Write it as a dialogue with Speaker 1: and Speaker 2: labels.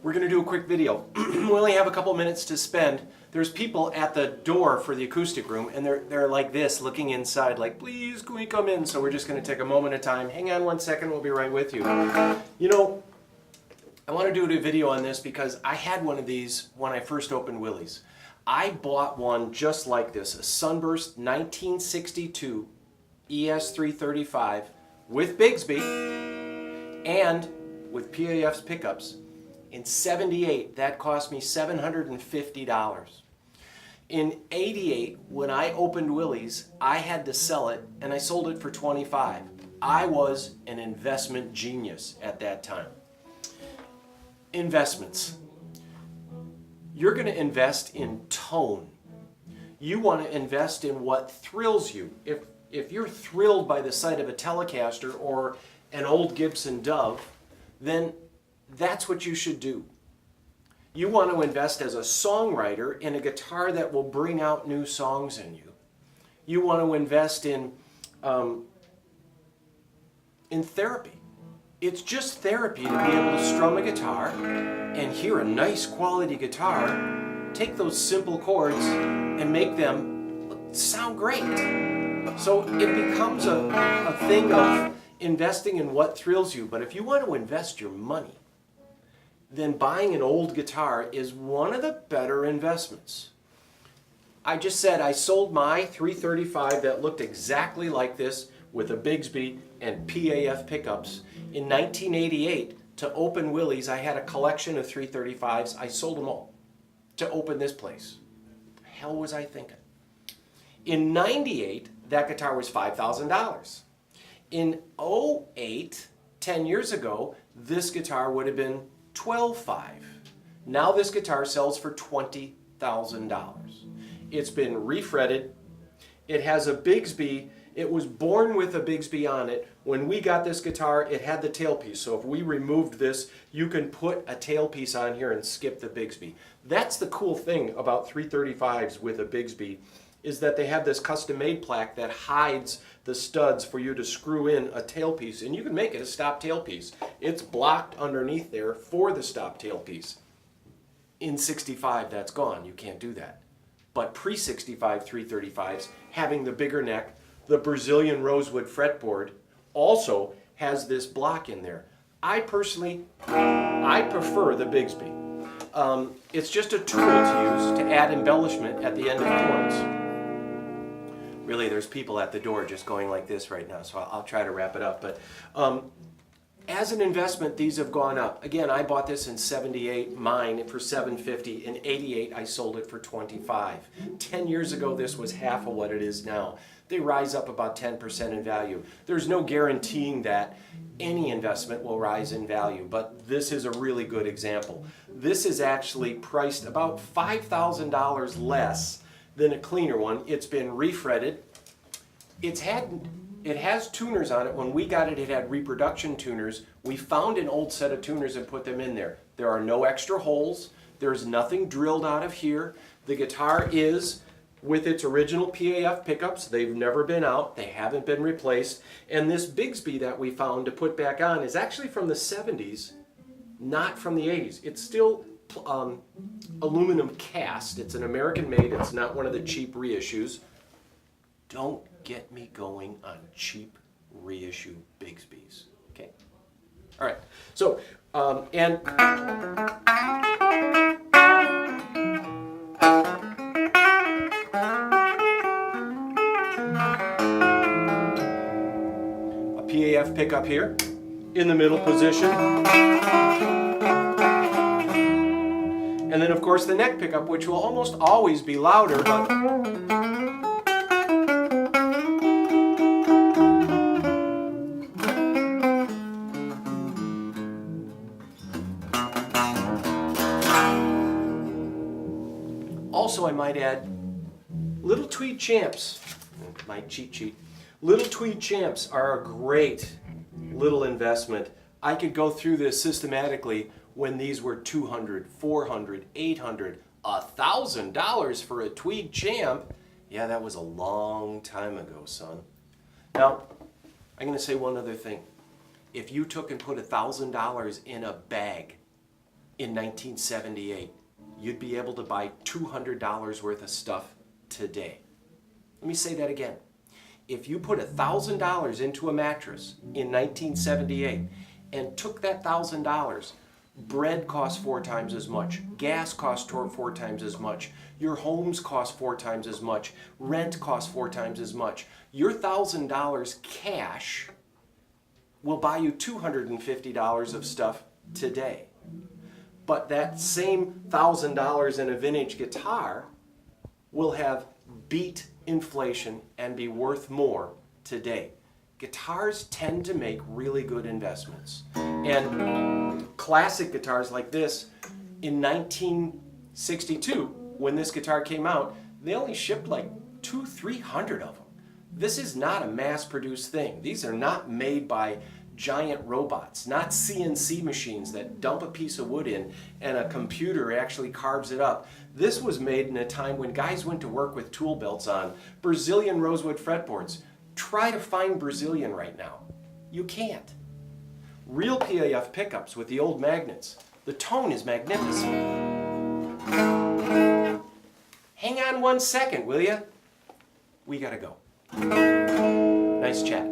Speaker 1: We're going to do a quick video. We only have a couple minutes to spend. There's people at the door for the acoustic room, and they're like this, looking inside, like, please, can we come in? So we're just going to take a moment of time. Hang on 1 second, we'll be right with you. You know, I want to do a video on this because I had one of these when I first opened Willie's. I bought one just like this, a Sunburst 1962 ES-335 with Bigsby and with PAF's pickups. In '78, that cost me $750. In '88, when I opened Willie's, I had to sell it, and I sold it for $25. I was an investment genius at that time. Investments. You're going to invest in tone. You want to invest in what thrills you. If you're thrilled by the sight of a Telecaster or an old Gibson Dove, then that's what you should do. You want to invest as a songwriter in a guitar that will bring out new songs in you. You want to invest in therapy. It's just therapy to be able to strum a guitar and hear a nice quality guitar, take those simple chords and make them sound great. So it becomes a thing of investing in what thrills you. But if you want to invest your money, then buying an old guitar is one of the better investments. I just said I sold my 335 that looked exactly like this with a Bigsby and PAF pickups. In 1988, to open Willie's, I had a collection of 335s. I sold them all to open this place. What the hell was I thinking? In '98, that guitar was $5,000. In '08, 10 years ago, this guitar would have been $12,500. Now this guitar sells for $20,000. It's been refretted. It has a Bigsby. It was born with a Bigsby on it. When we got this guitar, it had the tailpiece. So if we removed this, you can put a tailpiece on here and skip the Bigsby. That's the cool thing about 335s with a Bigsby, is that they have this custom-made plaque that hides the studs for you to screw in a tailpiece, and you can make it a stop tailpiece. It's blocked underneath there for the stop tailpiece. In '65, that's gone. You can't do that. But pre-'65 335s, having the bigger neck, the Brazilian rosewood fretboard also has this block in there. I personally, I prefer the Bigsby. It's just a tool to use to add embellishment at the end of chords. Really, there's people at the door just going like this right now, so I'll try to wrap it up. But as an investment, these have gone up. Again, I bought this in '78, mine, for $750. In '88, I sold it for $25. 10 years ago, this was half of what it is now. They rise up about 10% in value. There's no guaranteeing that any investment will rise in value, but this is a really good example. This is actually priced about $5,000 less than a cleaner one. It's been refretted. It has tuners on it. When we got it, it had reproduction tuners. We found an old set of tuners and put them in there. There are no extra holes. There's nothing drilled out of here. The guitar is with its original PAF pickups. They've never been out. They haven't been replaced. And this Bigsby that we found to put back on is actually from the '70s, not from the '80s. It's still aluminum cast. It's an American made. It's not one of the cheap reissues. Don't get me going on cheap reissue Bigsbys. Okay? All right. So, and a PAF pickup here in the middle position. And then, of course, the neck pickup, which will almost always be louder, but also, I might add, little tweed champs. My cheat sheet. Little tweed champs are a great little investment. I could go through this systematically when these were $200, $400, $800, $1,000 for a tweed champ. Yeah, that was a long time ago, son. Now, I'm going to say one other thing. If you took and put $1,000 in a bag in 1978, you'd be able to buy $200 worth of stuff today. Let me say that again. If you put $1,000 into a mattress in 1978 and took that $1,000, bread costs 4 times as much, gas costs 4 times as much, your homes cost 4 times as much, rent costs 4 times as much. Your $1,000 cash will buy you $250 of stuff today. But that same $1,000 in a vintage guitar will have beat inflation and be worth more today. Guitars tend to make really good investments. And classic guitars like this, in 1962, when this guitar came out, they only shipped like 200-300 of them. This is not a mass-produced thing. These are not made by giant robots, not CNC machines that dump a piece of wood in and a computer actually carves it up. This was made in a time when guys went to work with tool belts on, Brazilian rosewood fretboards. Try to find Brazilian right now. You can't. Real PAF pickups with the old magnets. The tone is magnificent. Hang on 1 second, will ya? We gotta go. Nice chat.